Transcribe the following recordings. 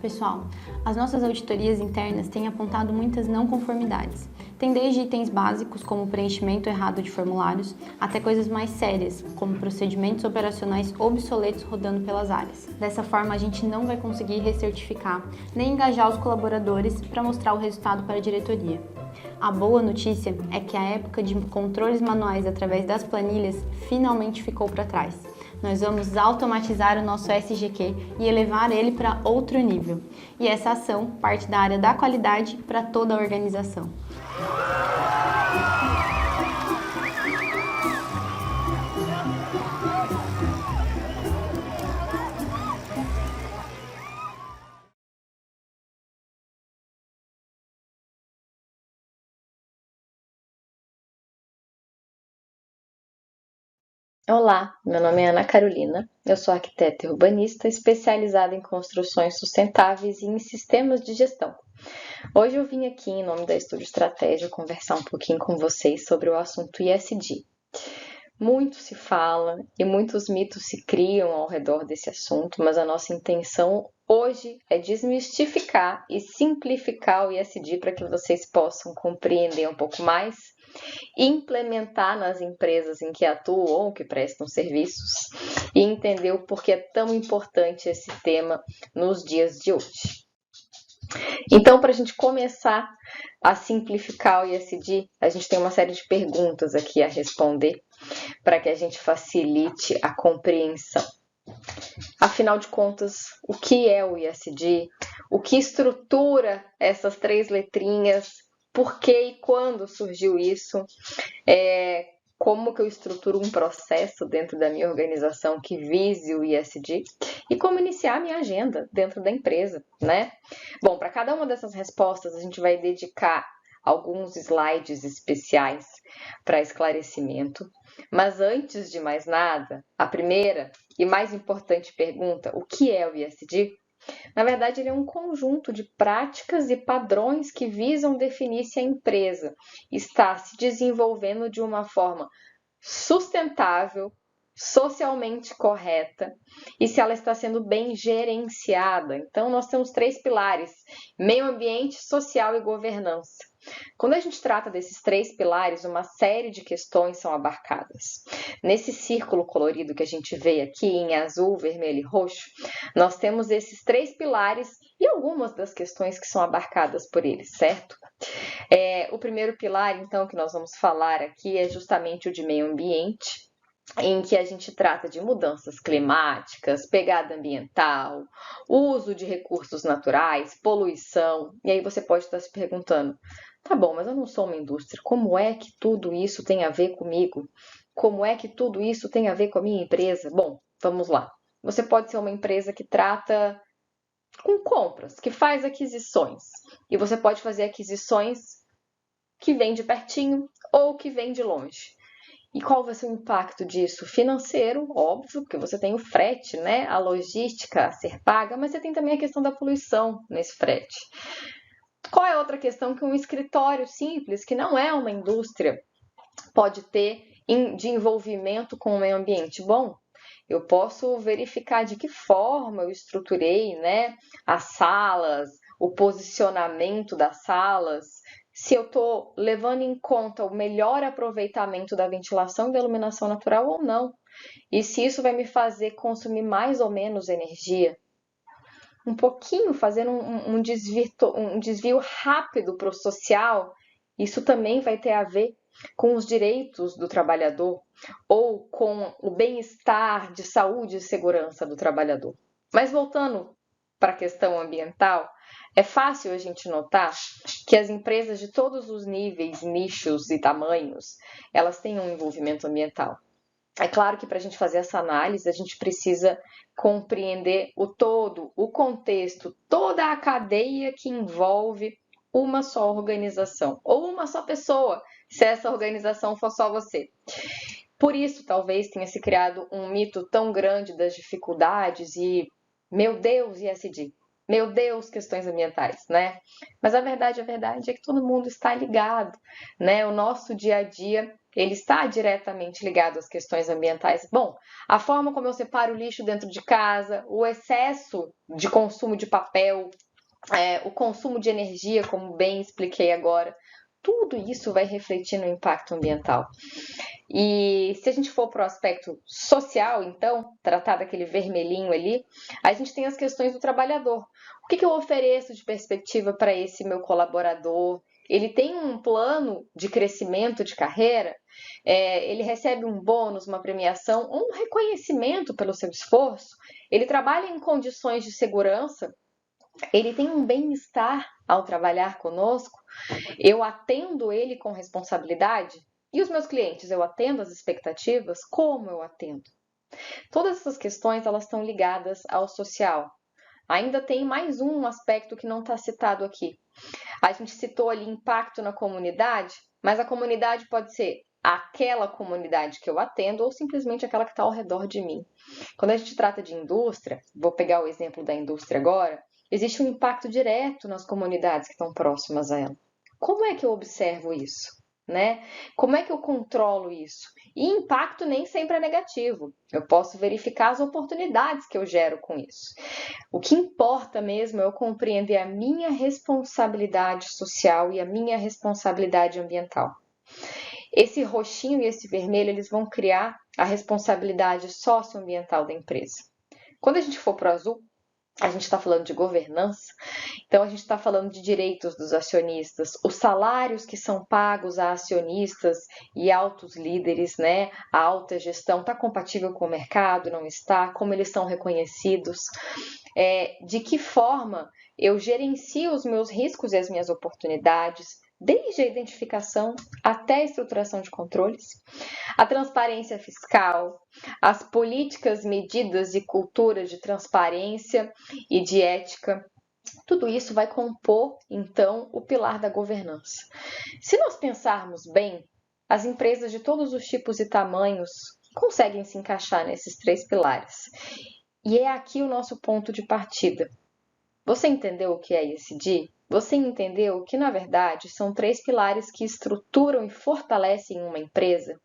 Pessoal, as nossas auditorias internas têm apontado muitas não conformidades. Tem desde itens básicos, como o preenchimento errado de formulários, até coisas mais sérias, como procedimentos operacionais obsoletos rodando pelas áreas. Dessa forma, a gente não vai conseguir recertificar nem engajar os colaboradores para mostrar o resultado para a diretoria. A boa notícia é que a época de controles manuais através das planilhas finalmente ficou para trás. Nós vamos automatizar o nosso SGQ e elevar ele para outro nível. E essa ação parte da área da qualidade para toda a organização. Olá, meu nome é Ana Carolina, eu sou arquiteta e urbanista especializada em construções sustentáveis e em sistemas de gestão. Hoje eu vim aqui, em nome da Estúdio Estratégia, conversar um pouquinho com vocês sobre o assunto ESG. Muito se fala e muitos mitos se criam ao redor desse assunto, mas a nossa intenção hoje é desmistificar e simplificar o ESG para que vocês possam compreender um pouco mais, implementar nas empresas em que atuam ou que prestam serviços e entender o porquê é tão importante esse tema nos dias de hoje. Então, para a gente começar a simplificar o ESG, a gente tem uma série de perguntas aqui a responder para que a gente facilite a compreensão. Afinal de contas, o que é o ESG? O que estrutura essas 3 letrinhas? Por que e quando surgiu isso? Como que eu estruturo um processo dentro da minha organização que vise o ESG? E como iniciar a minha agenda dentro da empresa, né? Bom, para cada uma dessas respostas, a gente vai dedicar alguns slides especiais para esclarecimento. Mas antes de mais nada, a primeira e mais importante pergunta, o que é o ESG? Na verdade, ele é um conjunto de práticas e padrões que visam definir se a empresa está se desenvolvendo de uma forma sustentável, socialmente correta e se ela está sendo bem gerenciada. Então, nós temos 3 pilares: meio ambiente, social e governança. Quando a gente trata desses 3 pilares, uma série de questões são abarcadas. Nesse círculo colorido que a gente vê aqui em azul, vermelho e roxo, nós temos esses 3 pilares e algumas das questões que são abarcadas por eles, certo? O primeiro pilar, então, que nós vamos falar aqui é justamente o de meio ambiente, em que a gente trata de mudanças climáticas, pegada ambiental, uso de recursos naturais, poluição. E aí você pode estar se perguntando, tá bom, mas eu não sou uma indústria, como é que tudo isso tem a ver comigo? Como é que tudo isso tem a ver com a minha empresa? Bom, vamos lá. Você pode ser uma empresa que trata com compras, que faz aquisições. E você pode fazer aquisições que vêm de pertinho ou que vêm de longe. E qual vai ser o impacto disso? Financeiro, óbvio, porque você tem o frete, né? A logística a ser paga, mas você tem também a questão da poluição nesse frete. Qual é outra questão que um escritório simples, que não é uma indústria, pode ter de envolvimento com o meio ambiente? Bom, eu posso verificar de que forma eu estruturei, né, as salas, o posicionamento das salas, se eu estou levando em conta o melhor aproveitamento da ventilação e da iluminação natural ou não. E se isso vai me fazer consumir mais ou menos energia. Um pouquinho, fazendo um desvio rápido para o social, isso também vai ter a ver com os direitos do trabalhador ou com o bem-estar de saúde e segurança do trabalhador. Mas voltando para a questão ambiental, é fácil a gente notar que as empresas de todos os níveis, nichos e tamanhos, elas têm um envolvimento ambiental. É claro que para a gente fazer essa análise, a gente precisa compreender o todo, o contexto, toda a cadeia que envolve uma só organização ou uma só pessoa, se essa organização for só você. Por isso, talvez tenha se criado um mito tão grande das dificuldades e, meu Deus, ESG. Meu Deus, questões ambientais, né? Mas a verdade é que todo mundo está ligado, né? O nosso dia a dia, ele está diretamente ligado às questões ambientais. Bom, a forma como eu separo o lixo dentro de casa, o excesso de consumo de papel, o consumo de energia, como bem expliquei agora, tudo isso vai refletir no impacto ambiental. E se a gente for para o aspecto social, então, tratar daquele vermelhinho ali, a gente tem as questões do trabalhador. O que eu ofereço de perspectiva para esse meu colaborador? Ele tem um plano de crescimento de carreira? Ele recebe um bônus, uma premiação, um reconhecimento pelo seu esforço? Ele trabalha em condições de segurança? Ele tem um bem-estar ao trabalhar conosco? Eu atendo ele com responsabilidade? E os meus clientes, eu atendo as expectativas? Como eu atendo? Todas essas questões, elas estão ligadas ao social. Ainda tem mais um aspecto que não está citado aqui. A gente citou ali impacto na comunidade, mas a comunidade pode ser aquela comunidade que eu atendo ou simplesmente aquela que está ao redor de mim. Quando a gente trata de indústria, vou pegar o exemplo da indústria agora, existe um impacto direto nas comunidades que estão próximas a ela. Como é que eu observo isso? Né? Como é que eu controlo isso? E impacto nem sempre é negativo. Eu posso verificar as oportunidades que eu gero com isso. O que importa mesmo é eu compreender a minha responsabilidade social e a minha responsabilidade ambiental. Esse roxinho e esse vermelho, eles vão criar a responsabilidade socioambiental da empresa. Quando a gente for para o azul, a gente está falando de governança, então a gente está falando de direitos dos acionistas, os salários que são pagos a acionistas e altos líderes, né? A alta gestão está compatível com o mercado, não está? Como eles são reconhecidos? De que forma eu gerencio os meus riscos e as minhas oportunidades, desde a identificação até a estruturação de controles, a transparência fiscal, as políticas, medidas e culturas de transparência e de ética. Tudo isso vai compor, então, o pilar da governança. Se nós pensarmos bem, as empresas de todos os tipos e tamanhos conseguem se encaixar nesses 3 pilares. E é aqui o nosso ponto de partida. Você entendeu o que é ESG? Você entendeu que, na verdade, são 3 pilares que estruturam e fortalecem uma empresa?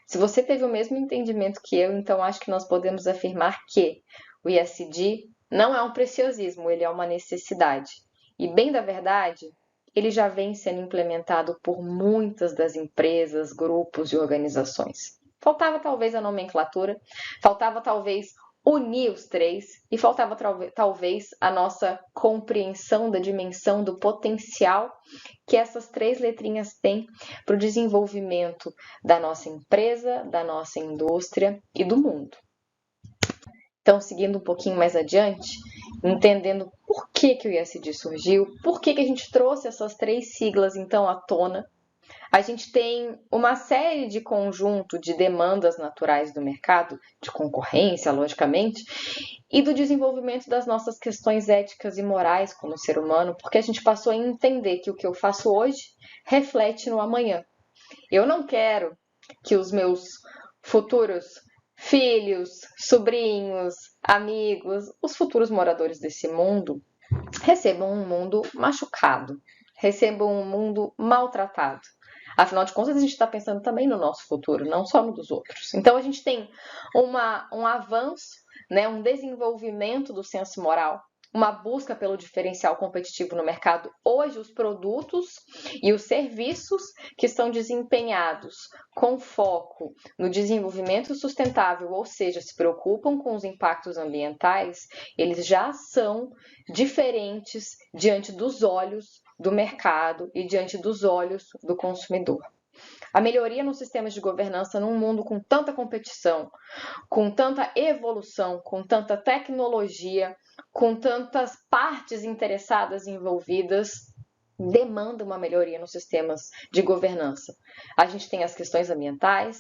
Se você teve o mesmo entendimento que eu, então acho que nós podemos afirmar que o ESG não é um preciosismo, ele é uma necessidade. E, bem da verdade, ele já vem sendo implementado por muitas das empresas, grupos e organizações. Faltava talvez a nomenclatura, faltava talvez unir os 3 e faltava talvez a nossa compreensão da dimensão do potencial que essas 3 letrinhas têm para o desenvolvimento da nossa empresa, da nossa indústria e do mundo. Então, seguindo um pouquinho mais adiante, entendendo por que o ESG surgiu, por que a gente trouxe essas 3 siglas então à tona, a gente tem uma série de conjunto de demandas naturais do mercado, de concorrência, logicamente, e do desenvolvimento das nossas questões éticas e morais como ser humano, porque a gente passou a entender que o que eu faço hoje reflete no amanhã. Eu não quero que os meus futuros filhos, sobrinhos, amigos, os futuros moradores desse mundo recebam um mundo machucado, recebam um mundo maltratado. Afinal de contas, a gente está pensando também no nosso futuro, não só no dos outros. Então, a gente tem um avanço, né, um desenvolvimento do senso moral, uma busca pelo diferencial competitivo no mercado. Hoje, os produtos e os serviços que são desempenhados com foco no desenvolvimento sustentável, ou seja, se preocupam com os impactos ambientais, eles já são diferentes diante dos olhos do mercado e diante dos olhos do consumidor. A melhoria nos sistemas de governança num mundo com tanta competição, com tanta evolução, com tanta tecnologia, com tantas partes interessadas e envolvidas, demanda uma melhoria nos sistemas de governança. A gente tem as questões ambientais,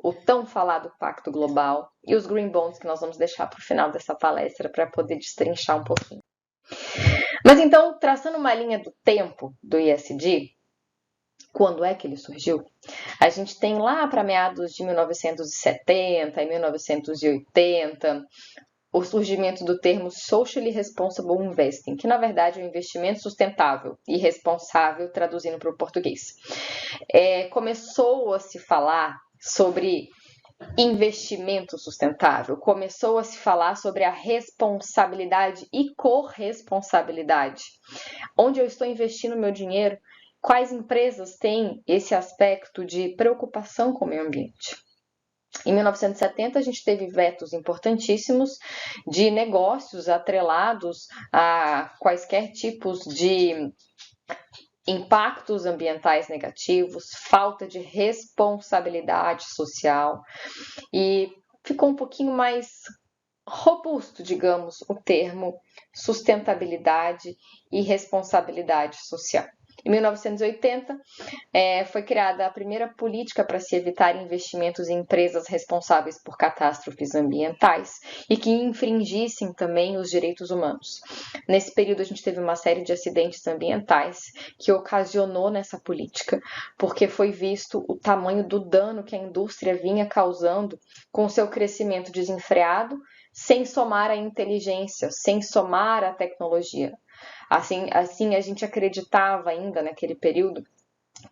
o tão falado Pacto Global e os Green Bonds que nós vamos deixar para o final dessa palestra para poder destrinchar um pouquinho. Mas então, traçando uma linha do tempo do ESG, quando é que ele surgiu? A gente tem lá para meados de 1970 e 1980 o surgimento do termo Socially Responsible Investing, que na verdade é um investimento sustentável e responsável, traduzindo para o português. Começou a se falar sobre investimento sustentável, começou a se falar sobre a responsabilidade e corresponsabilidade. Onde eu estou investindo meu dinheiro? Quais empresas têm esse aspecto de preocupação com o meio ambiente? Em 1970, a gente teve vetos importantíssimos de negócios atrelados a quaisquer tipos de impactos ambientais negativos, falta de responsabilidade social, e ficou um pouquinho mais robusto, digamos, o termo sustentabilidade e responsabilidade social. Em 1980, foi criada a primeira política para se evitar investimentos em empresas responsáveis por catástrofes ambientais e que infringissem também os direitos humanos. Nesse período, a gente teve uma série de acidentes ambientais que ocasionou nessa política, porque foi visto o tamanho do dano que a indústria vinha causando com seu crescimento desenfreado, sem somar a inteligência, sem somar a tecnologia. Assim, a gente acreditava ainda naquele período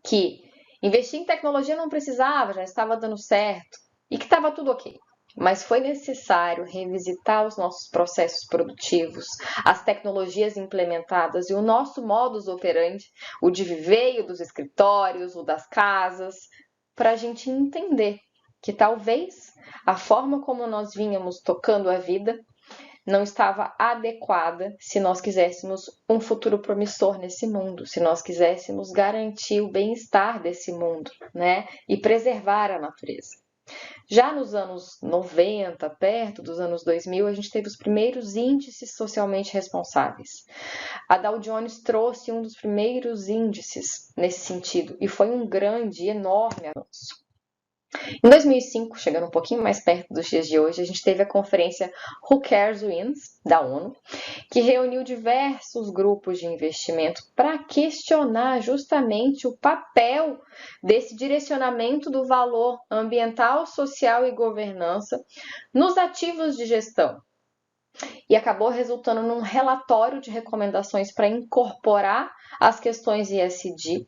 que investir em tecnologia não precisava, já estava dando certo e que estava tudo ok. Mas foi necessário revisitar os nossos processos produtivos, as tecnologias implementadas e o nosso modus operandi, o de veio dos escritórios, o das casas, para a gente entender que talvez a forma como nós vínhamos tocando a vida não estava adequada se nós quiséssemos um futuro promissor nesse mundo, se nós quiséssemos garantir o bem-estar desse mundo, né? E preservar a natureza. Já nos anos 90, perto dos anos 2000, a gente teve os primeiros índices socialmente responsáveis. A Dow Jones trouxe um dos primeiros índices nesse sentido e foi um grande, enorme avanço. Em 2005, chegando um pouquinho mais perto dos dias de hoje, a gente teve a conferência Who Cares Wins, da ONU, que reuniu diversos grupos de investimento para questionar justamente o papel desse direcionamento do valor ambiental, social e governança nos ativos de gestão. E acabou resultando num relatório de recomendações para incorporar as questões ESG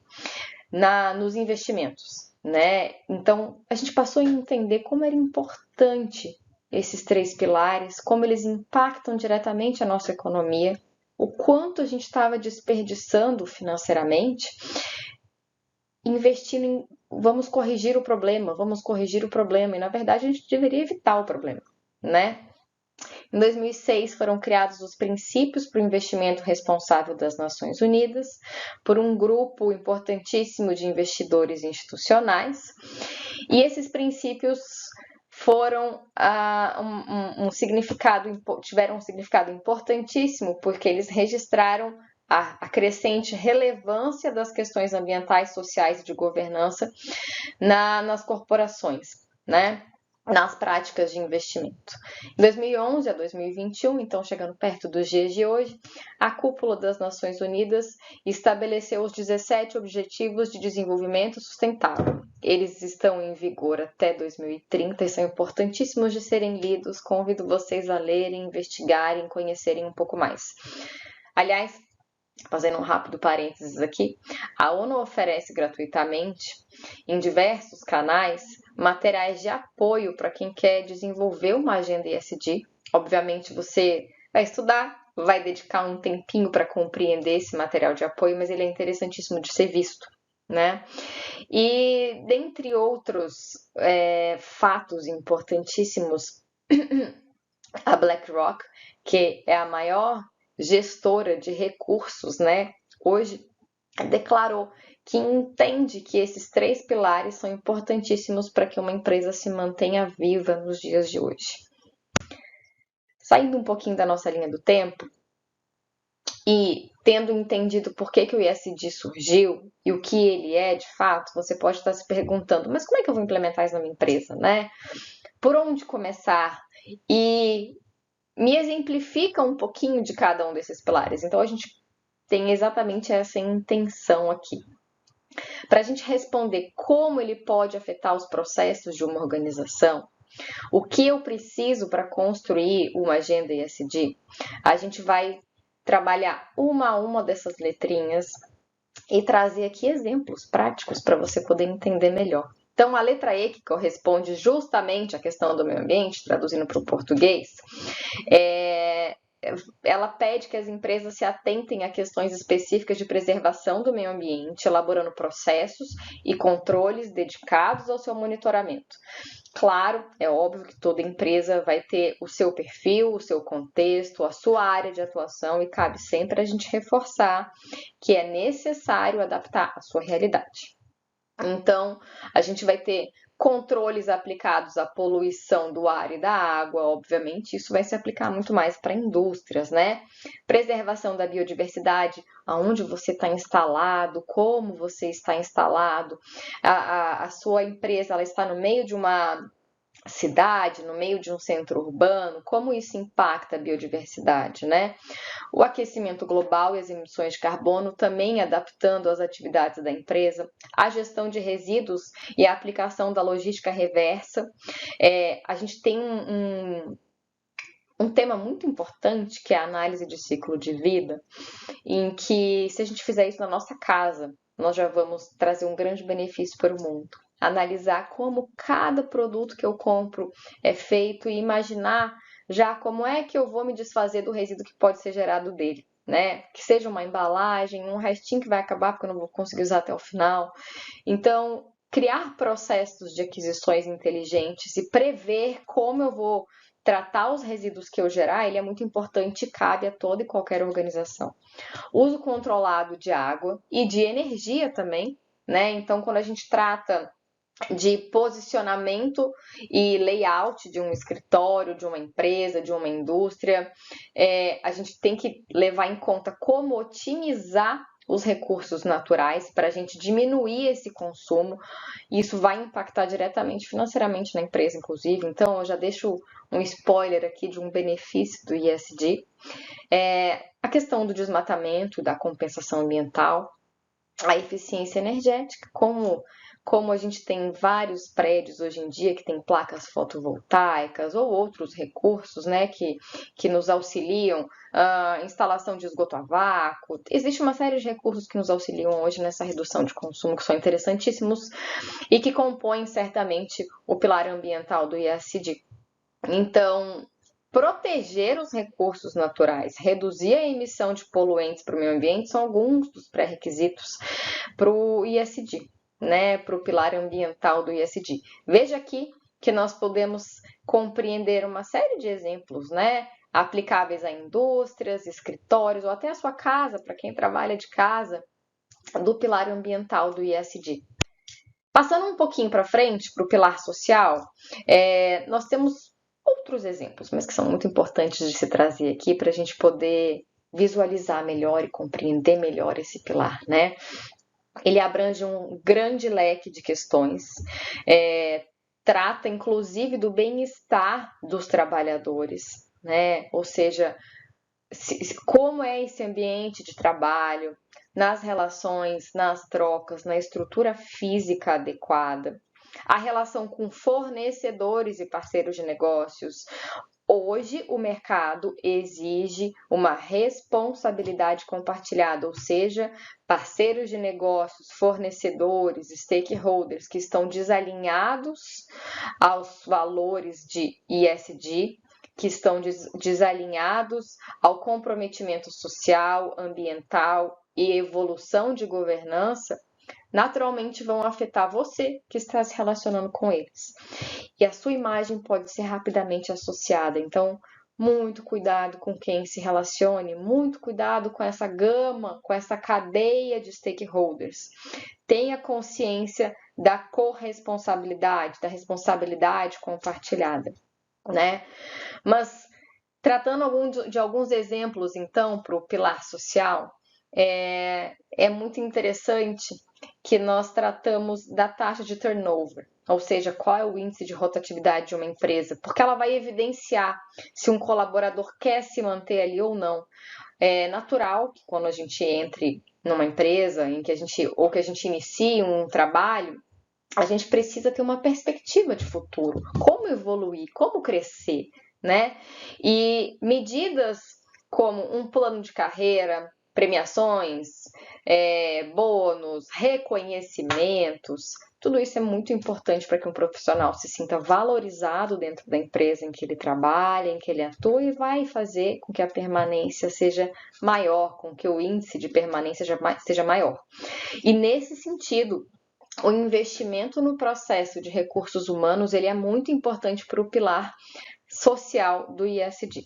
nos investimentos. Né? Então, a gente passou a entender como era importante esses 3 pilares, como eles impactam diretamente a nossa economia, o quanto a gente estava desperdiçando financeiramente, investindo em vamos corrigir o problema, e na verdade a gente deveria evitar o problema, né? Em 2006, foram criados os princípios para o investimento responsável das Nações Unidas, por um grupo importantíssimo de investidores institucionais, e esses princípios foram tiveram um significado importantíssimo, porque eles registraram a crescente relevância das questões ambientais, sociais e de governança nas corporações, né? Nas práticas de investimento. Em 2011 a 2021, então chegando perto dos dias de hoje, a Cúpula das Nações Unidas estabeleceu os 17 Objetivos de Desenvolvimento Sustentável. Eles estão em vigor até 2030 e são importantíssimos de serem lidos. Convido vocês a lerem, investigarem, conhecerem um pouco mais. Aliás, fazendo um rápido parênteses aqui, a ONU oferece gratuitamente, em diversos canais, materiais de apoio para quem quer desenvolver uma agenda ESG. Obviamente, você vai estudar, vai dedicar um tempinho para compreender esse material de apoio, mas ele é interessantíssimo de ser visto, né? E, dentre outros fatos importantíssimos, a BlackRock, que é a maior gestora de recursos, né, hoje, declarou que entende que esses 3 pilares são importantíssimos para que uma empresa se mantenha viva nos dias de hoje. Saindo um pouquinho da nossa linha do tempo e tendo entendido por que o ESG surgiu e o que ele é de fato, você pode estar se perguntando, mas como é que eu vou implementar isso na minha empresa, né? Por onde começar? E me exemplifica um pouquinho de cada um desses pilares. Então, a gente tem exatamente essa intenção aqui. Para a gente responder como ele pode afetar os processos de uma organização, O que eu preciso para construir uma agenda ESG? A gente vai trabalhar uma a uma dessas letrinhas e trazer aqui exemplos práticos para você poder entender melhor. Então, a letra E, que corresponde justamente à questão do meio ambiente, traduzindo para o português, ela pede que as empresas se atentem a questões específicas de preservação do meio ambiente, elaborando processos e controles dedicados ao seu monitoramento. Claro, é óbvio que toda empresa vai ter o seu perfil, o seu contexto, a sua área de atuação e cabe sempre a gente reforçar que é necessário adaptar a sua realidade. Então, a gente vai ter controles aplicados à poluição do ar e da água, obviamente, isso vai se aplicar muito mais para indústrias, né? Preservação da biodiversidade, aonde você está instalado, como você está instalado, a sua empresa ela está no meio de uma cidade, no meio de um centro urbano, como isso impacta a biodiversidade, né? O aquecimento global e as emissões de carbono também adaptando as atividades da empresa, a gestão de resíduos e a aplicação da logística reversa. A gente tem um tema muito importante que é a análise de ciclo de vida, em que se a gente fizer isso na nossa casa, nós já vamos trazer um grande benefício para o mundo. Analisar como cada produto que eu compro é feito e imaginar já como é que eu vou me desfazer do resíduo que pode ser gerado dele, né? Que seja uma embalagem, um restinho que vai acabar porque eu não vou conseguir usar até o final. Então, criar processos de aquisições inteligentes e prever como eu vou tratar os resíduos que eu gerar, ele é muito importante e cabe a toda e qualquer organização. Uso controlado de água e de energia também, né? Então, quando a gente trata de posicionamento e layout de um escritório, de uma empresa, de uma indústria, a gente tem que levar em conta como otimizar os recursos naturais para a gente diminuir esse consumo. Isso vai impactar diretamente financeiramente na empresa, inclusive. Então, eu já deixo um spoiler aqui de um benefício do ESG. A questão do desmatamento, da compensação ambiental, a eficiência energética, como a gente tem vários prédios hoje em dia que tem placas fotovoltaicas ou outros recursos, né, que nos auxiliam, instalação de esgoto a vácuo. Existe uma série de recursos que nos auxiliam hoje nessa redução de consumo, que são interessantíssimos e que compõem certamente o pilar ambiental do ESG. Então, proteger os recursos naturais, reduzir a emissão de poluentes para o meio ambiente são alguns dos pré-requisitos para o ESG, né, para o pilar ambiental do ESG. Veja aqui que nós podemos compreender uma série de exemplos, né, aplicáveis a indústrias, escritórios ou até a sua casa, para quem trabalha de casa, do pilar ambiental do ESG. Passando um pouquinho para frente, para o pilar social, nós temos outros exemplos, mas que são muito importantes de se trazer aqui para a gente poder visualizar melhor e compreender melhor esse pilar, né? Ele abrange um grande leque de questões, trata inclusive do bem-estar dos trabalhadores, né? Ou seja, como é esse ambiente de trabalho, nas relações, nas trocas, na estrutura física adequada, a relação com fornecedores e parceiros de negócios. Hoje, o mercado exige uma responsabilidade compartilhada, ou seja, parceiros de negócios, fornecedores, stakeholders que estão desalinhados aos valores de ESG, que estão desalinhados ao comprometimento social, ambiental e evolução de governança, naturalmente vão afetar você que está se relacionando com eles. E a sua imagem pode ser rapidamente associada. Então, muito cuidado com quem se relacione, muito cuidado com essa gama, com essa cadeia de stakeholders. Tenha consciência da corresponsabilidade, da responsabilidade compartilhada, né? Mas, tratando de alguns exemplos, então, para o pilar social, é muito interessante que nós tratamos da taxa de turnover, ou seja, qual é o índice de rotatividade de uma empresa, porque ela vai evidenciar se um colaborador quer se manter ali ou não. É natural que quando a gente entre numa empresa que a gente inicie um trabalho, a gente precisa ter uma perspectiva de futuro, como evoluir, como crescer, né? E medidas como um plano de carreira, premiações, bônus, reconhecimentos, tudo isso é muito importante para que um profissional se sinta valorizado dentro da empresa em que ele trabalha, em que ele atua, e vai fazer com que a permanência seja maior, com que o índice de permanência seja maior. E nesse sentido, o investimento no processo de recursos humanos ele é muito importante para o pilar social do ISD.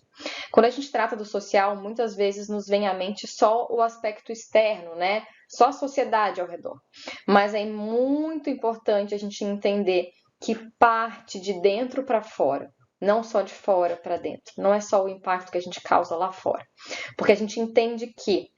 Quando a gente trata do social, muitas vezes nos vem à mente só o aspecto externo, né? Só a sociedade ao redor. Mas é muito importante a gente entender que parte de dentro para fora, não só de fora para dentro. Não é só o impacto que a gente causa lá fora. Porque a gente entende que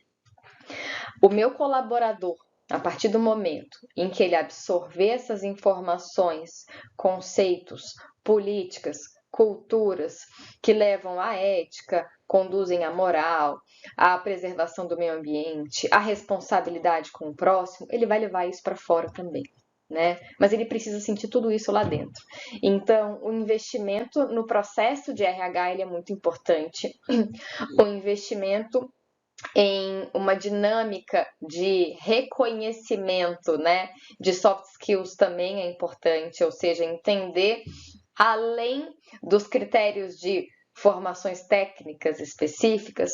o meu colaborador, a partir do momento em que ele absorver essas informações, conceitos, políticas, culturas que levam à ética, conduzem à moral, à preservação do meio ambiente, à responsabilidade com o próximo, ele vai levar isso para fora também. Né? Mas ele precisa sentir tudo isso lá dentro. Então, o investimento no processo de RH ele é muito importante. O investimento em uma dinâmica de reconhecimento, né, de soft skills também é importante, ou seja, entender além dos critérios de formações técnicas específicas,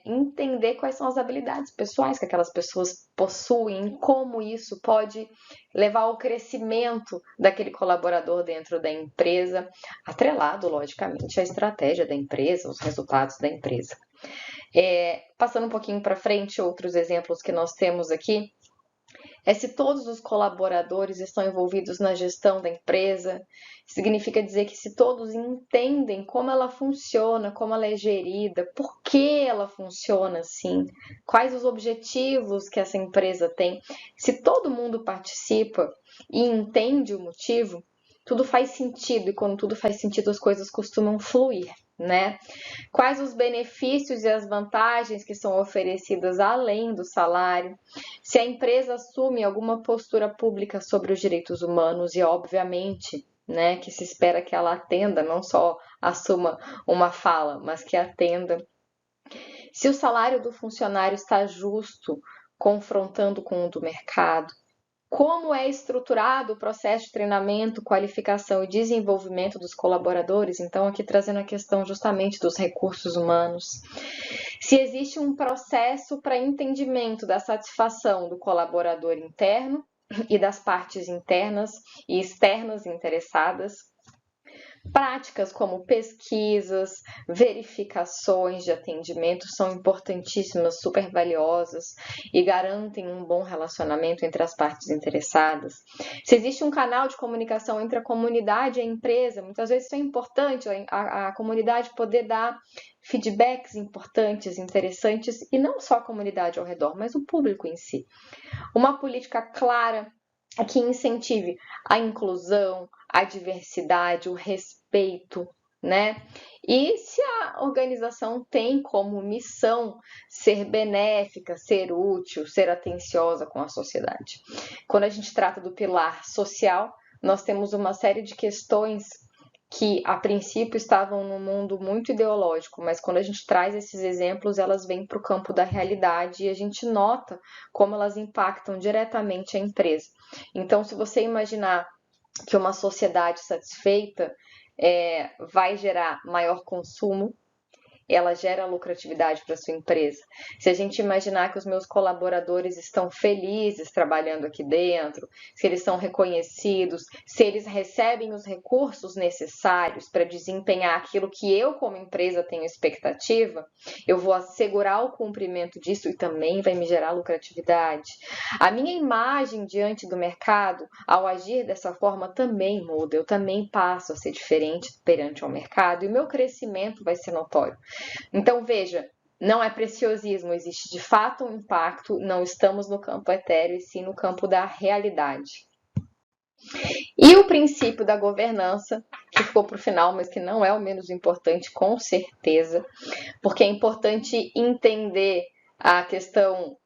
entender quais são as habilidades pessoais que aquelas pessoas possuem, como isso pode levar ao crescimento daquele colaborador dentro da empresa, atrelado, logicamente, à estratégia da empresa, os resultados da empresa. Passando um pouquinho para frente, outros exemplos que nós temos aqui, se todos os colaboradores estão envolvidos na gestão da empresa, significa dizer que se todos entendem como ela funciona, como ela é gerida, por que ela funciona assim, quais os objetivos que essa empresa tem, se todo mundo participa e entende o motivo, tudo faz sentido, e quando tudo faz sentido, as coisas costumam fluir, né? Quais os benefícios e as vantagens que são oferecidas além do salário? Se a empresa assume alguma postura pública sobre os direitos humanos, e obviamente, né, que se espera que ela atenda, não só assuma uma fala, mas que atenda. Se o salário do funcionário está justo, confrontando com o do mercado. Como é estruturado o processo de treinamento, qualificação e desenvolvimento dos colaboradores? Então, aqui trazendo a questão justamente dos recursos humanos. Se existe um processo para entendimento da satisfação do colaborador interno e das partes internas e externas interessadas. Práticas como pesquisas, verificações de atendimento são importantíssimas, super valiosas e garantem um bom relacionamento entre as partes interessadas. Se existe um canal de comunicação entre a comunidade e a empresa, muitas vezes isso é importante, a comunidade poder dar feedbacks importantes, interessantes, e não só a comunidade ao redor, mas o público em si. Uma política clara que incentive a inclusão, a diversidade, o respeito, né? E se a organização tem como missão ser benéfica, ser útil, ser atenciosa com a sociedade. Quando a gente trata do pilar social, nós temos uma série de questões que a princípio estavam num mundo muito ideológico, mas quando a gente traz esses exemplos, elas vêm para o campo da realidade e a gente nota como elas impactam diretamente a empresa. Então, se você imaginar que uma sociedade satisfeita vai gerar maior consumo, ela gera lucratividade para sua empresa. Se a gente imaginar que os meus colaboradores estão felizes trabalhando aqui dentro, se eles são reconhecidos, se eles recebem os recursos necessários para desempenhar aquilo que eu, como empresa, tenho expectativa, eu vou assegurar o cumprimento disso e também vai me gerar lucratividade. A minha imagem diante do mercado, ao agir dessa forma, também muda. Eu também passo a ser diferente perante o mercado e o meu crescimento vai ser notório. Então, veja, não é preciosismo, existe de fato um impacto, não estamos no campo etéreo, e sim no campo da realidade. E o princípio da governança, que ficou para o final, mas que não é o menos importante, com certeza, porque é importante entender a questão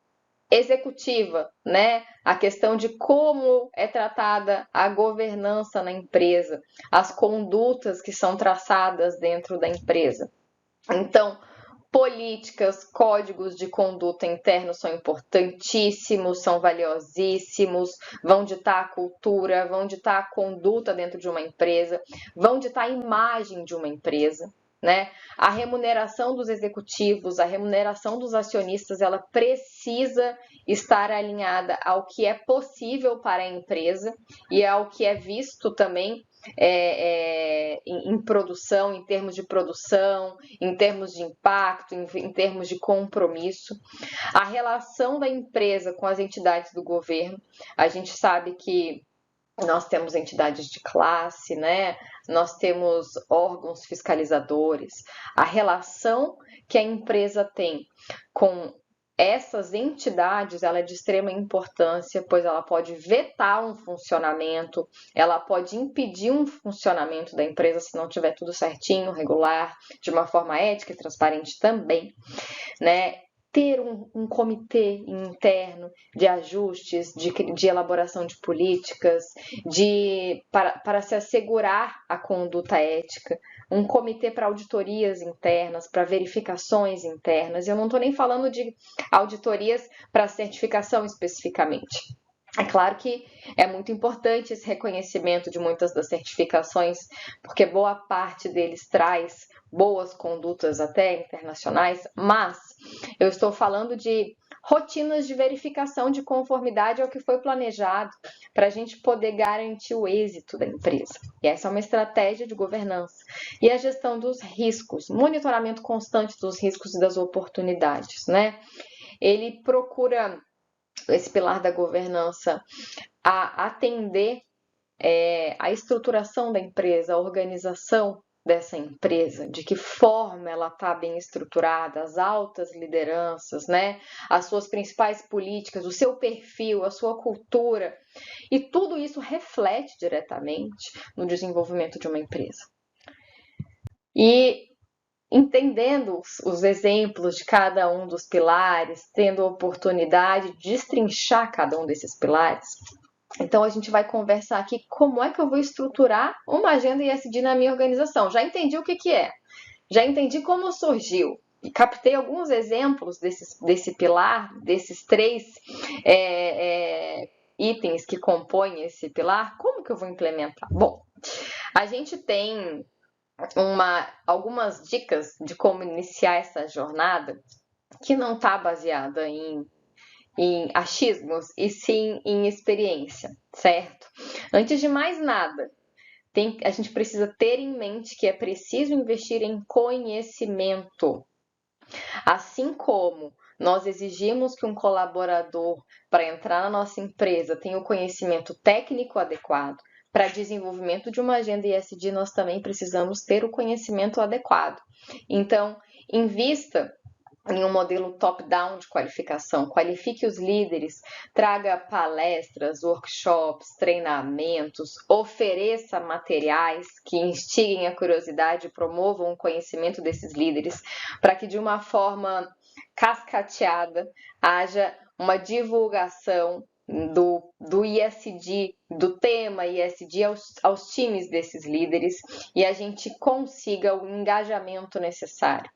executiva, né? A questão de como é tratada a governança na empresa, as condutas que são traçadas dentro da empresa. Então, políticas, códigos de conduta internos são importantíssimos, são valiosíssimos, vão ditar a cultura, vão ditar a conduta dentro de uma empresa, vão ditar a imagem de uma empresa. Né? A remuneração dos executivos, a remuneração dos acionistas, ela precisa estar alinhada ao que é possível para a empresa e ao que é visto também em produção, em termos de produção, em termos de impacto, em termos de compromisso. A relação da empresa com as entidades do governo, a gente sabe que nós temos entidades de classe, né? Nós temos órgãos fiscalizadores. A relação que a empresa tem com essas entidades, ela é de extrema importância, pois ela pode vetar um funcionamento, ela pode impedir um funcionamento da empresa se não tiver tudo certinho, regular, de uma forma ética e transparente também, né? Ter um comitê interno de ajustes, de elaboração de políticas, para se assegurar a conduta ética, um comitê para auditorias internas, para verificações internas. Eu não estou nem falando de auditorias para certificação especificamente. É claro que é muito importante esse reconhecimento de muitas das certificações, porque boa parte deles traz boas condutas até internacionais, mas eu estou falando de rotinas de verificação de conformidade ao que foi planejado para a gente poder garantir o êxito da empresa. E essa é uma estratégia de governança. E a gestão dos riscos, monitoramento constante dos riscos e das oportunidades, né? Ele procura, esse pilar da governança, a atender a estruturação da empresa, a organização dessa empresa, de que forma ela está bem estruturada, as altas lideranças, né? As suas principais políticas, o seu perfil, a sua cultura. E tudo isso reflete diretamente no desenvolvimento de uma empresa. E entendendo os exemplos de cada um dos pilares, tendo a oportunidade de destrinchar cada um desses pilares, então a gente vai conversar aqui como é que eu vou estruturar uma agenda ESG na minha organização. Já entendi o que é, já entendi como surgiu e captei alguns exemplos desse pilar, desses 3 itens que compõem esse pilar. Como que eu vou implementar? Bom, a gente tem algumas dicas de como iniciar essa jornada que não está baseada em achismos e sim em experiência, certo? Antes de mais nada, a gente precisa ter em mente que é preciso investir em conhecimento. Assim como nós exigimos que um colaborador, para entrar na nossa empresa, tenha o conhecimento técnico adequado, para desenvolvimento de uma agenda ESG, nós também precisamos ter o conhecimento adequado. Então, invista em um modelo top-down de qualificação, qualifique os líderes, traga palestras, workshops, treinamentos, ofereça materiais que instiguem a curiosidade e promovam o conhecimento desses líderes, para que de uma forma cascateada haja uma divulgação do ESG, do tema ESG aos times desses líderes e a gente consiga o engajamento necessário.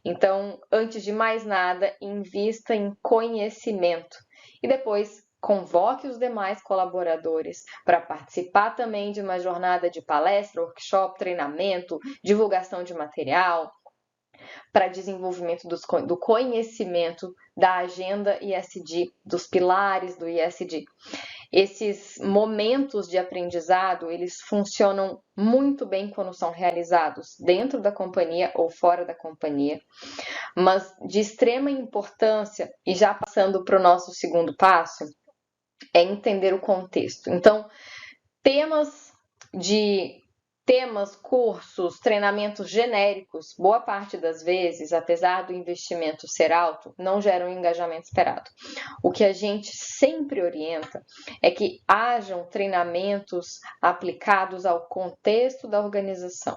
Então, antes de mais nada, invista em conhecimento e depois convoque os demais colaboradores para participar também de uma jornada de palestra, workshop, treinamento, divulgação de material, para desenvolvimento do conhecimento da agenda ESG, dos pilares do ESG. Esses momentos de aprendizado, eles funcionam muito bem quando são realizados dentro da companhia ou fora da companhia, mas de extrema importância, e já passando para o nosso segundo passo, é entender o contexto. Então, temas de temas, cursos, treinamentos genéricos, boa parte das vezes, apesar do investimento ser alto, não geram o engajamento esperado. O que a gente sempre orienta é que hajam treinamentos aplicados ao contexto da organização.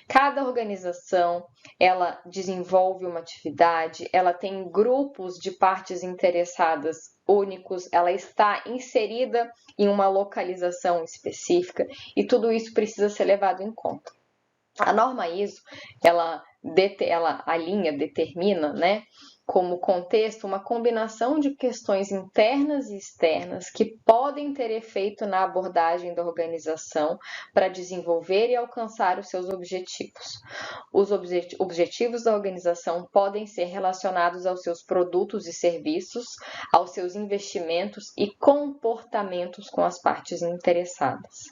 Cada organização, ela desenvolve uma atividade, ela tem grupos de partes interessadas únicos, ela está inserida em uma localização específica e tudo isso precisa ser levado em conta. A norma ISO, ela determina, né, como contexto uma combinação de questões internas e externas que podem ter efeito na abordagem da organização para desenvolver e alcançar os seus objetivos. Os objetivos da organização podem ser relacionados aos seus produtos e serviços, aos seus investimentos e comportamentos com as partes interessadas.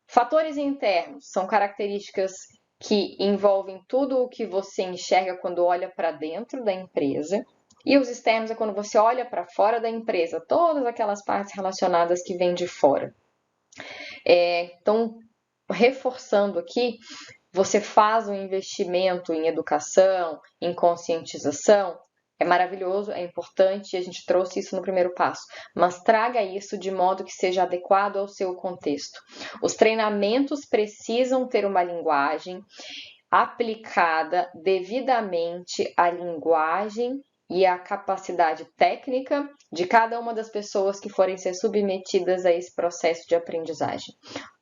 Fatores internos são características que envolvem tudo o que você enxerga quando olha para dentro da empresa. E os externos é quando você olha para fora da empresa, todas aquelas partes relacionadas que vêm de fora. Então, reforçando aqui, você faz um investimento em educação, em conscientização, é maravilhoso, é importante, e a gente trouxe isso no primeiro passo, mas traga isso de modo que seja adequado ao seu contexto. Os treinamentos precisam ter uma linguagem aplicada devidamente à linguagem e à capacidade técnica de cada uma das pessoas que forem ser submetidas a esse processo de aprendizagem.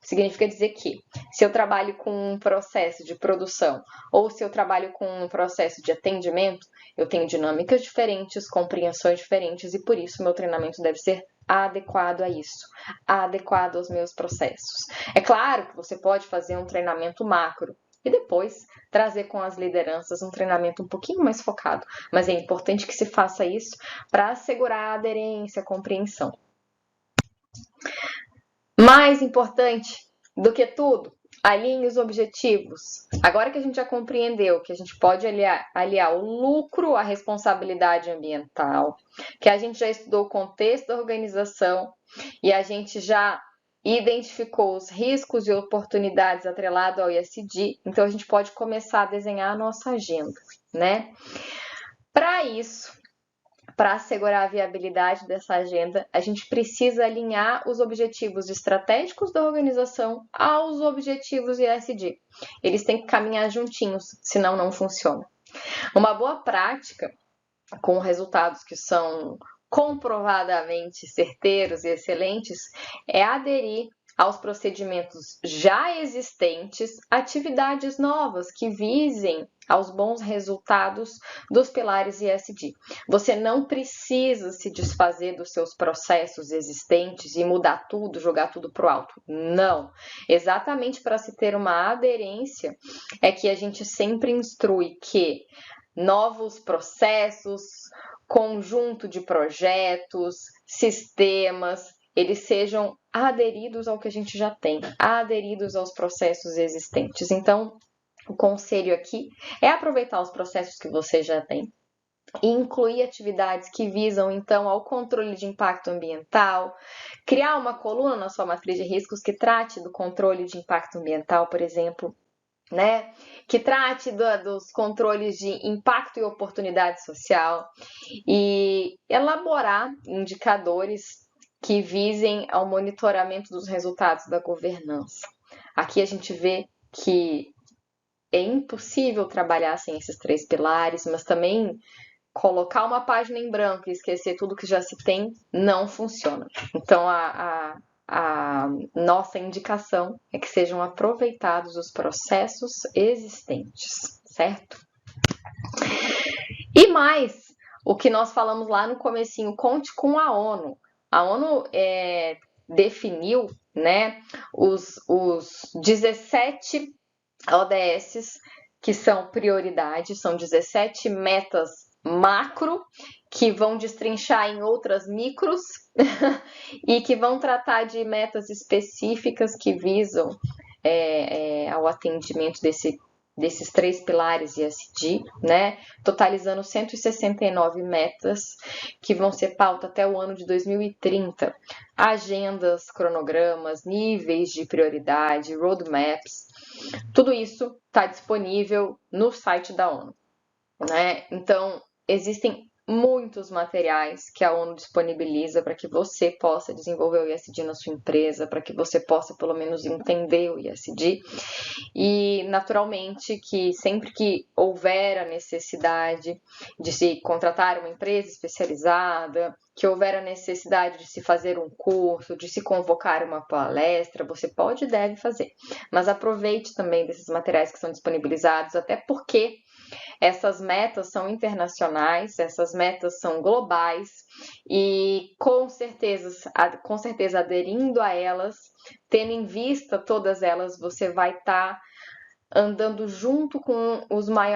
Significa dizer que, se eu trabalho com um processo de produção ou se eu trabalho com um processo de atendimento, eu tenho dinâmicas diferentes, compreensões diferentes e por isso meu treinamento deve ser adequado a isso, adequado aos meus processos. É claro que você pode fazer um treinamento macro e depois trazer com as lideranças um treinamento um pouquinho mais focado, mas é importante que se faça isso para assegurar a aderência, a compreensão. Mais importante do que tudo, alinhe os objetivos. Agora que a gente já compreendeu que a gente pode aliar o lucro à responsabilidade ambiental, que a gente já estudou o contexto da organização e a gente já identificou os riscos e oportunidades atrelados ao ESG, então a gente pode começar a desenhar a nossa agenda, né? Para isso, para assegurar a viabilidade dessa agenda, a gente precisa alinhar os objetivos estratégicos da organização aos objetivos ESG. Eles têm que caminhar juntinhos, senão não funciona. Uma boa prática, com resultados que são comprovadamente certeiros e excelentes, é aderir aos procedimentos já existentes, atividades novas que visem aos bons resultados dos pilares ESG. Você não precisa se desfazer dos seus processos existentes e mudar tudo, jogar tudo para o alto. Não. Exatamente para se ter uma aderência é que a gente sempre instrui que novos processos, conjunto de projetos, sistemas, eles sejam aderidos ao que a gente já tem, aderidos aos processos existentes. Então, o conselho aqui é aproveitar os processos que você já tem e incluir atividades que visam, então, ao controle de impacto ambiental, criar uma coluna na sua matriz de riscos que trate do controle de impacto ambiental, por exemplo, né? Que trate dos controles de impacto e oportunidade social e elaborar indicadores que visem ao monitoramento dos resultados da governança. Aqui a gente vê que é impossível trabalhar sem esses 3 pilares, mas também colocar uma página em branco e esquecer tudo que já se tem não funciona. Então, a nossa indicação é que sejam aproveitados os processos existentes, certo? E mais, o que nós falamos lá no comecinho, conte com a ONU. A ONU definiu, né, os 17 ODS que são prioridade, são 17 metas macro que vão destrinchar em outras micros e que vão tratar de metas específicas que visam ao atendimento desses 3 pilares ESG, né? Totalizando 169 metas que vão ser pauta até o ano de 2030. Agendas, cronogramas, níveis de prioridade, roadmaps, tudo isso está disponível no site da ONU, né? Então, existem muitos materiais que a ONU disponibiliza para que você possa desenvolver o ESG na sua empresa, para que você possa pelo menos entender o ESG. E naturalmente que sempre que houver a necessidade de se contratar uma empresa especializada, que houver a necessidade de se fazer um curso, de se convocar uma palestra, você pode e deve fazer. Mas aproveite também desses materiais que são disponibilizados, até porque essas metas são internacionais, essas metas são globais e com certeza aderindo a elas, tendo em vista todas elas, você vai estar andando junto com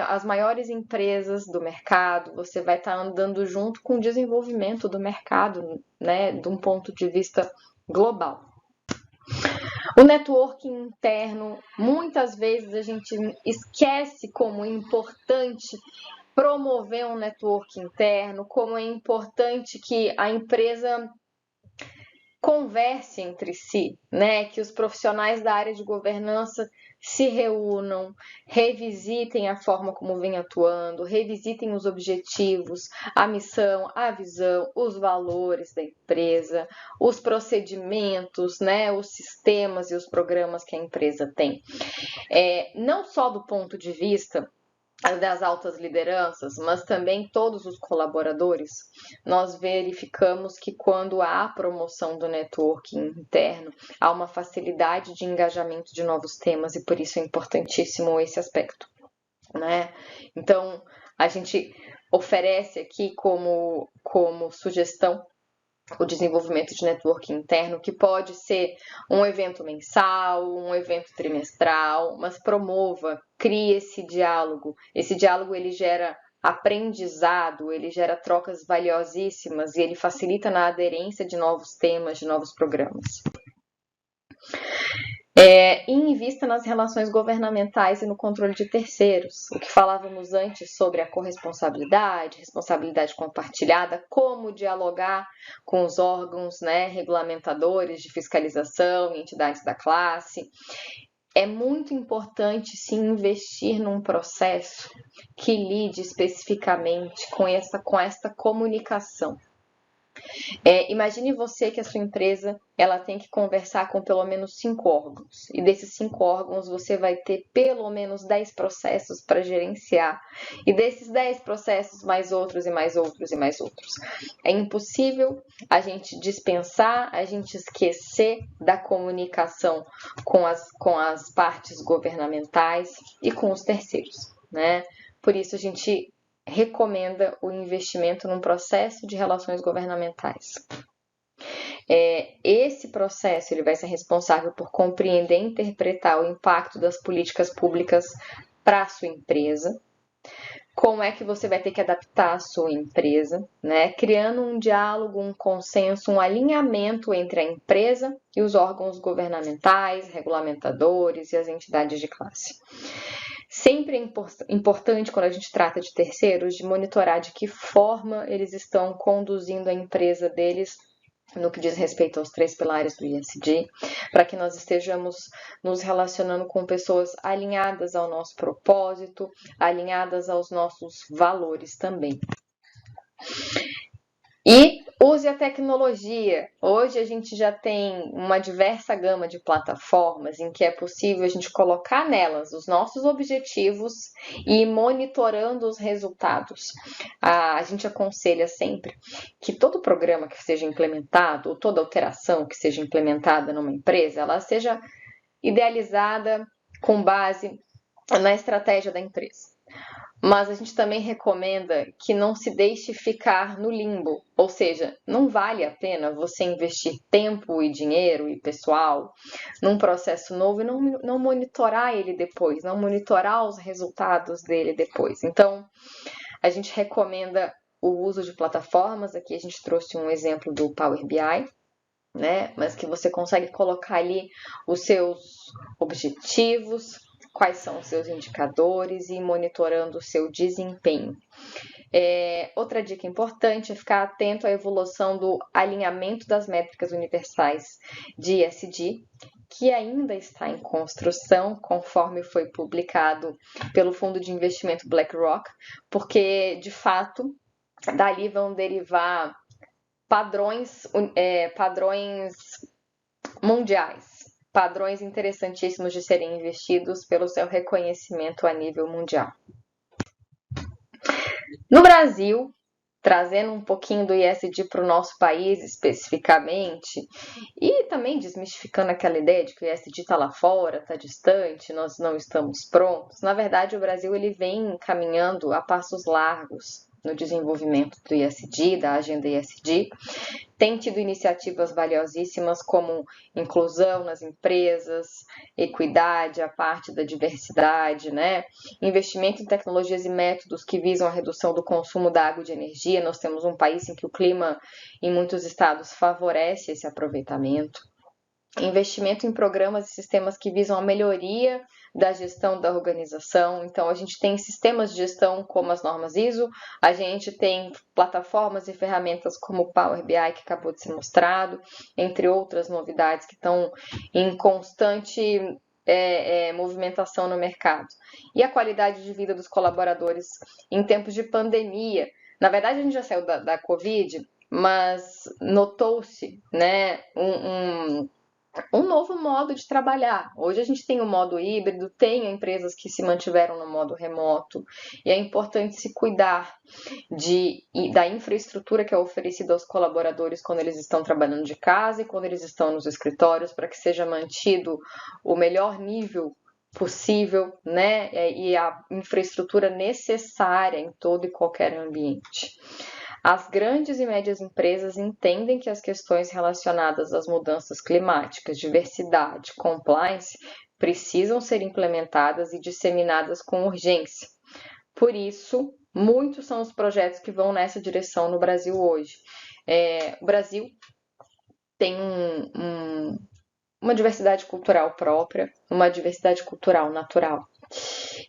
as maiores empresas do mercado, você vai estar andando junto com o desenvolvimento do mercado, né, de um ponto de vista global. O networking interno, muitas vezes a gente esquece como é importante promover um networking interno, como é importante que a empresa converse entre si, né? Que os profissionais da área de governança se reúnam, revisitem a forma como vem atuando, revisitem os objetivos, a missão, a visão, os valores da empresa, os procedimentos, né? Os sistemas e os programas que a empresa tem. Não só do ponto de vista das altas lideranças, mas também todos os colaboradores, nós verificamos que quando há promoção do networking interno, há uma facilidade de engajamento de novos temas e por isso é importantíssimo esse aspecto, né? Então, a gente oferece aqui como sugestão o desenvolvimento de networking interno, que pode ser um evento mensal, um evento trimestral, mas promova, crie esse diálogo. Esse diálogo ele gera aprendizado, ele gera trocas valiosíssimas e ele facilita na aderência de novos temas, de novos programas. E invista nas relações governamentais e no controle de terceiros. O que falávamos antes sobre a corresponsabilidade, responsabilidade compartilhada, como dialogar com os órgãos, né, regulamentadores de fiscalização e entidades da classe. É muito importante se investir num processo que lide especificamente com esta comunicação. Imagine você que a sua empresa ela tem que conversar com pelo menos 5 órgãos. E desses 5 órgãos você vai ter pelo menos 10 processos para gerenciar. E desses 10 processos, mais outros e mais outros e mais outros. É impossível a gente dispensar, a gente esquecer da comunicação com as partes governamentais e com os terceiros, né? Por isso a gente recomenda o investimento num processo de relações governamentais. Esse processo ele vai ser responsável por compreender e interpretar o impacto das políticas públicas para a sua empresa, como é que você vai ter que adaptar a sua empresa, né? Criando um diálogo, um consenso, um alinhamento entre a empresa e os órgãos governamentais, regulamentadores e as entidades de classe. Sempre é importante, quando a gente trata de terceiros, de monitorar de que forma eles estão conduzindo a empresa deles no que diz respeito aos 3 pilares do ESG, para que nós estejamos nos relacionando com pessoas alinhadas ao nosso propósito, alinhadas aos nossos valores também. E use a tecnologia. Hoje a gente já tem uma diversa gama de plataformas em que é possível a gente colocar nelas os nossos objetivos e ir monitorando os resultados. A gente aconselha sempre que todo programa que seja implementado, ou toda alteração que seja implementada numa empresa, ela seja idealizada com base na estratégia da empresa. Mas a gente também recomenda que não se deixe ficar no limbo, ou seja, não vale a pena você investir tempo e dinheiro e pessoal num processo novo e não monitorar ele depois, não monitorar os resultados dele depois. Então, a gente recomenda o uso de plataformas, aqui a gente trouxe um exemplo do Power BI, né? Mas que você consegue colocar ali os seus objetivos, quais são os seus indicadores e monitorando o seu desempenho. Outra dica importante é ficar atento à evolução do alinhamento das métricas universais de ESG, que ainda está em construção, conforme foi publicado pelo fundo de investimento BlackRock, porque, de fato, dali vão derivar padrões mundiais, padrões interessantíssimos de serem investidos pelo seu reconhecimento a nível mundial. No Brasil, trazendo um pouquinho do ESG para o nosso país especificamente, e também desmistificando aquela ideia de que o ESG está lá fora, está distante, nós não estamos prontos. Na verdade, o Brasil ele vem caminhando a passos largos no desenvolvimento do ESG, da agenda ESG. Tem tido iniciativas valiosíssimas como inclusão nas empresas, equidade, a parte da diversidade, né? Investimento em tecnologias e métodos que visam a redução do consumo da água e de energia. Nós temos um país em que o clima, em muitos estados, favorece esse aproveitamento. Investimento em programas e sistemas que visam a melhoria da gestão da organização. Então, a gente tem sistemas de gestão como as normas ISO, a gente tem plataformas e ferramentas como o Power BI, que acabou de ser mostrado, entre outras novidades que estão em constante movimentação no mercado. E a qualidade de vida dos colaboradores em tempos de pandemia. Na verdade, a gente já saiu da Covid, mas notou-se, né, um novo modo de trabalhar. Hoje a gente tem o modo híbrido, tem empresas que se mantiveram no modo remoto, e é importante se cuidar da infraestrutura que é oferecida aos colaboradores quando eles estão trabalhando de casa e quando eles estão nos escritórios, para que seja mantido o melhor nível possível, né? E a infraestrutura necessária em todo e qualquer ambiente. As grandes e médias empresas entendem que as questões relacionadas às mudanças climáticas, diversidade, compliance, precisam ser implementadas e disseminadas com urgência. Por isso, muitos são os projetos que vão nessa direção no Brasil hoje. O Brasil tem uma diversidade cultural própria, uma diversidade cultural natural.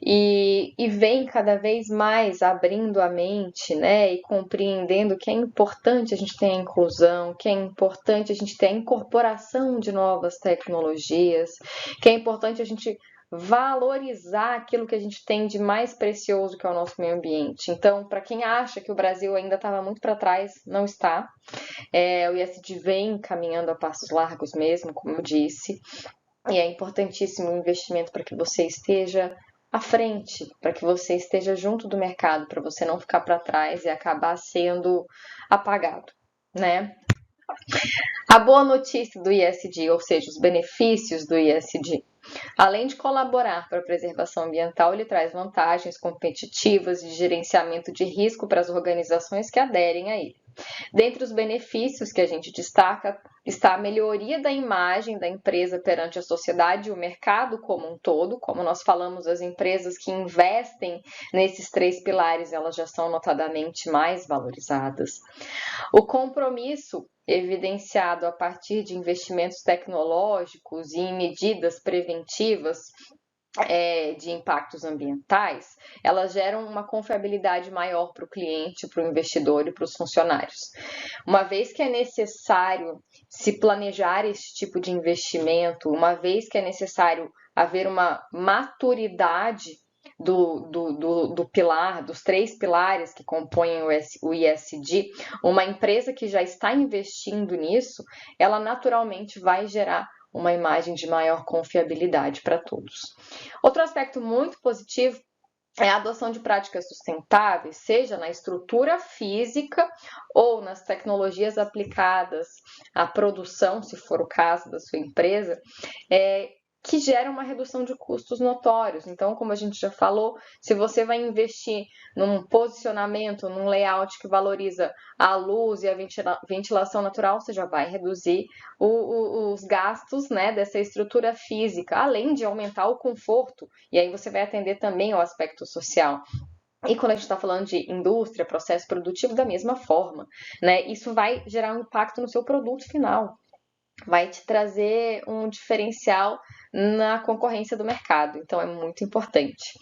E vem cada vez mais abrindo a mente, né, e compreendendo que é importante a gente ter a inclusão, que é importante a gente ter a incorporação de novas tecnologias, que é importante a gente valorizar aquilo que a gente tem de mais precioso, que é o nosso meio ambiente. Então, para quem acha que o Brasil ainda estava muito para trás, não está. O ESG vem caminhando a passos largos mesmo, como eu disse, e é importantíssimo o investimento para que você esteja à frente, para que você esteja junto do mercado, para você não ficar para trás e acabar sendo apagado, né? A boa notícia do ESG, ou seja, os benefícios do ESG, além de colaborar para a preservação ambiental, ele traz vantagens competitivas de gerenciamento de risco para as organizações que aderem a ele. Dentre os benefícios que a gente destaca está a melhoria da imagem da empresa perante a sociedade e o mercado como um todo. Como nós falamos, as empresas que investem nesses 3 pilares, elas já são notadamente mais valorizadas. O compromisso evidenciado a partir de investimentos tecnológicos e em medidas preventivas de impactos ambientais, elas geram uma confiabilidade maior para o cliente, para o investidor e para os funcionários. Uma vez que é necessário se planejar esse tipo de investimento, uma vez que é necessário haver uma maturidade do pilar, dos 3 pilares que compõem o ESG, uma empresa que já está investindo nisso, ela naturalmente vai gerar uma imagem de maior confiabilidade para todos. Outro aspecto muito positivo é a adoção de práticas sustentáveis, seja na estrutura física ou nas tecnologias aplicadas à produção, se for o caso da sua empresa, que gera uma redução de custos notórios. Então, como a gente já falou, se você vai investir num posicionamento, num layout que valoriza a luz e a ventilação natural, você já vai reduzir os gastos, né, dessa estrutura física, além de aumentar o conforto. E aí você vai atender também ao aspecto social. E quando a gente está falando de indústria, processo produtivo, da mesma forma, né? Isso vai gerar um impacto no seu produto final. vai te trazer um diferencial na concorrência do mercado. Então, é muito importante.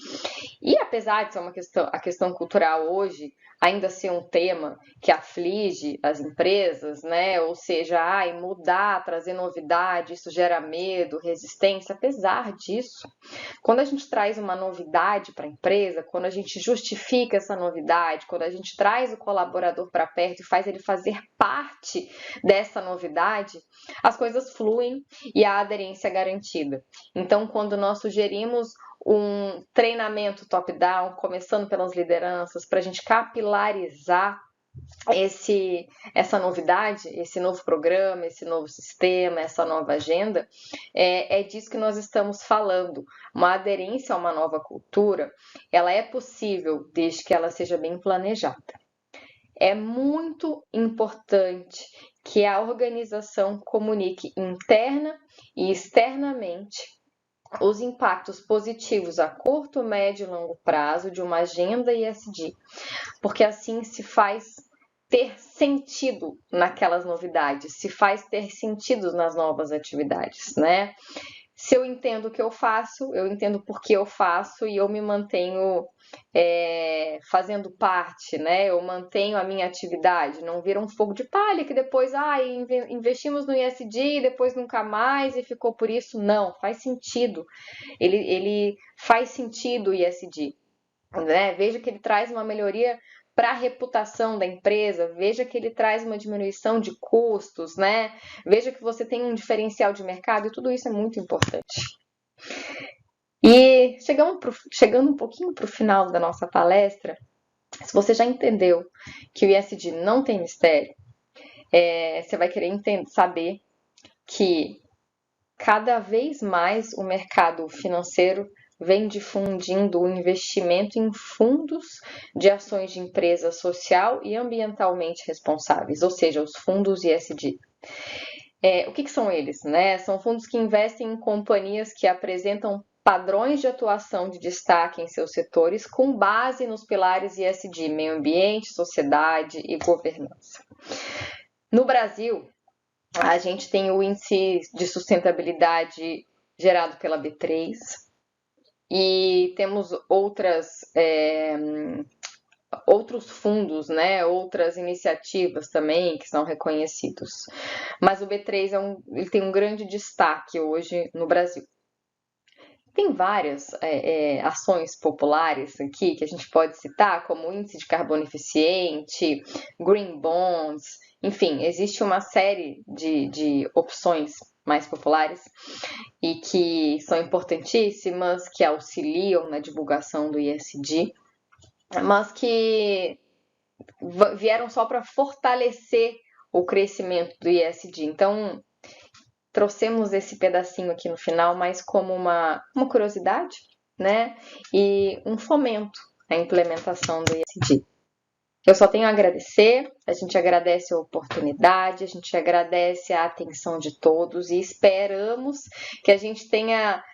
E apesar de ser a questão cultural hoje ainda ser um tema que aflige as empresas, né? Ou seja, mudar, trazer novidade, isso gera medo, resistência. Apesar disso, quando a gente traz uma novidade para a empresa, quando a gente justifica essa novidade, quando a gente traz o colaborador para perto e faz ele fazer parte dessa novidade, as coisas fluem e a aderência é garantida. Então, quando nós sugerimos um treinamento top-down, começando pelas lideranças, para a gente capilarizar essa novidade, esse novo programa, esse novo sistema, essa nova agenda, é disso que nós estamos falando. Uma aderência a uma nova cultura, ela é possível desde que ela seja bem planejada. É muito importante que a organização comunique interna e externamente os impactos positivos a curto, médio e longo prazo de uma agenda ESG, porque assim se faz ter sentido naquelas novidades, se faz ter sentido nas novas atividades, né? Se eu entendo o que eu faço, eu entendo por que eu faço e eu me mantenho fazendo parte, né? Eu mantenho a minha atividade, não vira um fogo de palha que depois, investimos no ESG e depois nunca mais e ficou por isso. Não, faz sentido. Ele faz sentido o ESG, né? Veja que ele traz uma melhoria para a reputação da empresa, veja que ele traz uma diminuição de custos, né? Veja que você tem um diferencial de mercado e tudo isso é muito importante. E chegando um pouquinho para o final da nossa palestra, se você já entendeu que o ESG não tem mistério, você vai querer saber que cada vez mais o mercado financeiro vem difundindo o investimento em fundos de ações de empresa social e ambientalmente responsáveis, ou seja, os fundos ESG. O que são eles? Né? São fundos que investem em companhias que apresentam padrões de atuação de destaque em seus setores com base nos pilares ESG, meio ambiente, sociedade e governança. No Brasil, a gente tem o índice de sustentabilidade gerado pela B3 e temos outros fundos, né, outras iniciativas também que são reconhecidos. Mas o B3 ele tem um grande destaque hoje no Brasil. Tem várias ações populares aqui que a gente pode citar, como o índice de carbono eficiente, green bonds, enfim, existe uma série de opções mais populares e que são importantíssimas, que auxiliam na divulgação do ESG, mas que vieram só para fortalecer o crescimento do ESG. Então, trouxemos esse pedacinho aqui no final, mais como uma curiosidade, né? E um fomento à implementação do ESG. Eu só tenho a agradecer, a gente agradece a oportunidade, a gente agradece a atenção de todos e esperamos que a gente tenha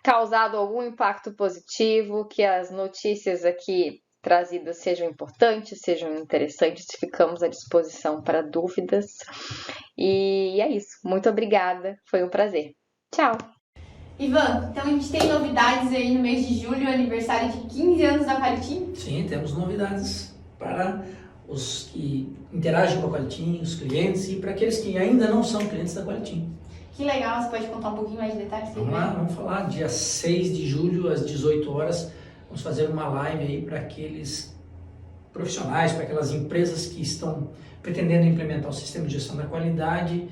causado algum impacto positivo, que as notícias aqui trazidas sejam importantes, sejam interessantes, ficamos à disposição para dúvidas. E é isso. Muito obrigada. Foi um prazer. Tchau. Ivan, então a gente tem novidades aí no mês de julho, aniversário de 15 anos da Qualitim? Sim, temos novidades para os que interagem com a Qualitim, os clientes e para aqueles que ainda não são clientes da Qualitim. Que legal, você pode contar um pouquinho mais de detalhes? Vamos lá, vamos falar. Dia 6 de julho, às 18 horas, vamos fazer uma live aí para aqueles profissionais, para aquelas empresas que estão pretendendo implementar o sistema de gestão da qualidade,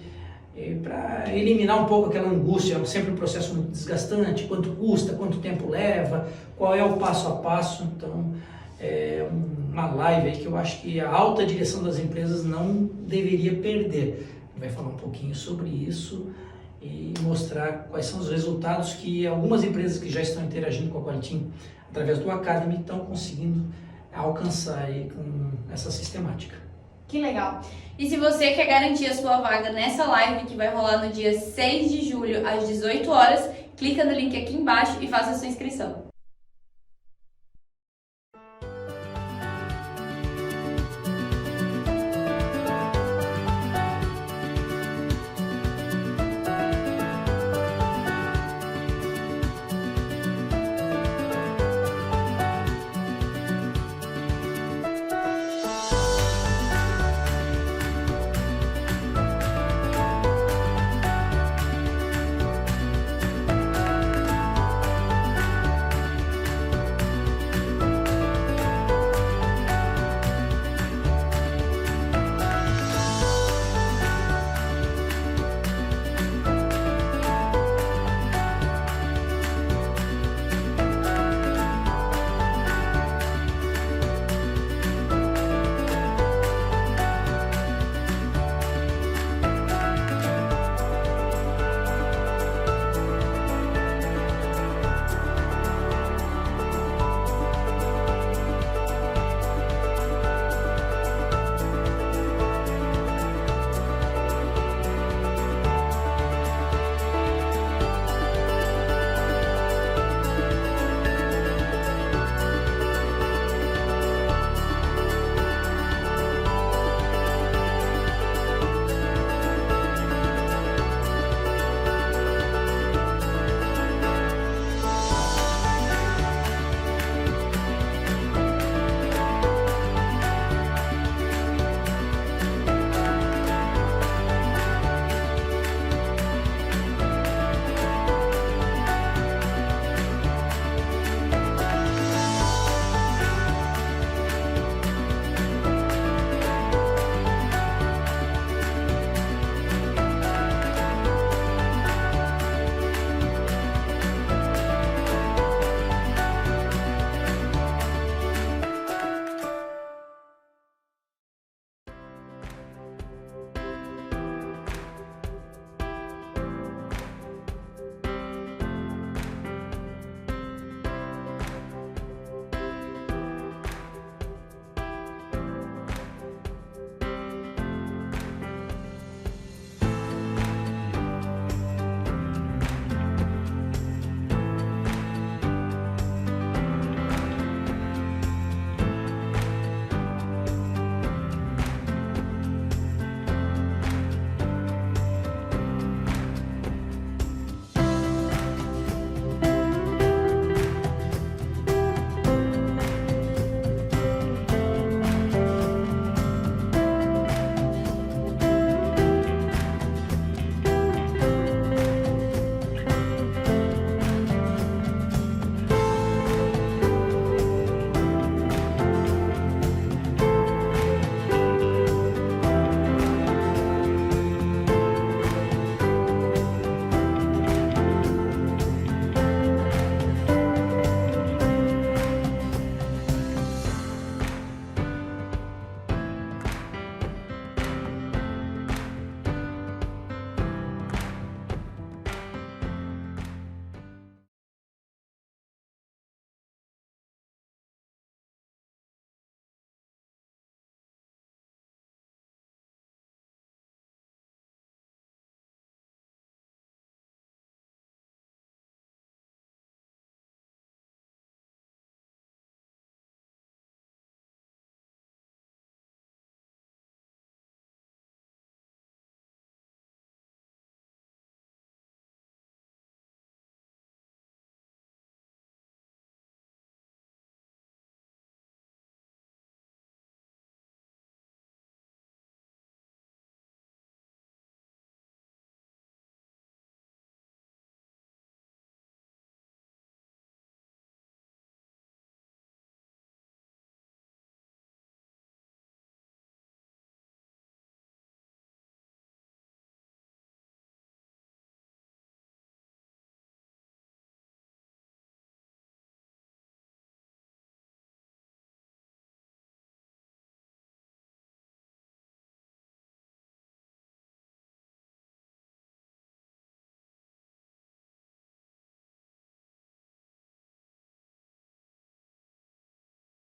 para eliminar um pouco aquela angústia. É sempre um processo muito desgastante, quanto custa, quanto tempo leva, qual é o passo a passo. Então, é uma live aí que eu acho que a alta direção das empresas não deveria perder. Vai falar um pouquinho sobre isso e mostrar quais são os resultados que algumas empresas que já estão interagindo com a Qualitim através do Academy estão conseguindo alcançar aí com essa sistemática. Que legal! E se você quer garantir a sua vaga nessa live que vai rolar no dia 6 de julho às 18 horas, clica no link aqui embaixo e faça a sua inscrição.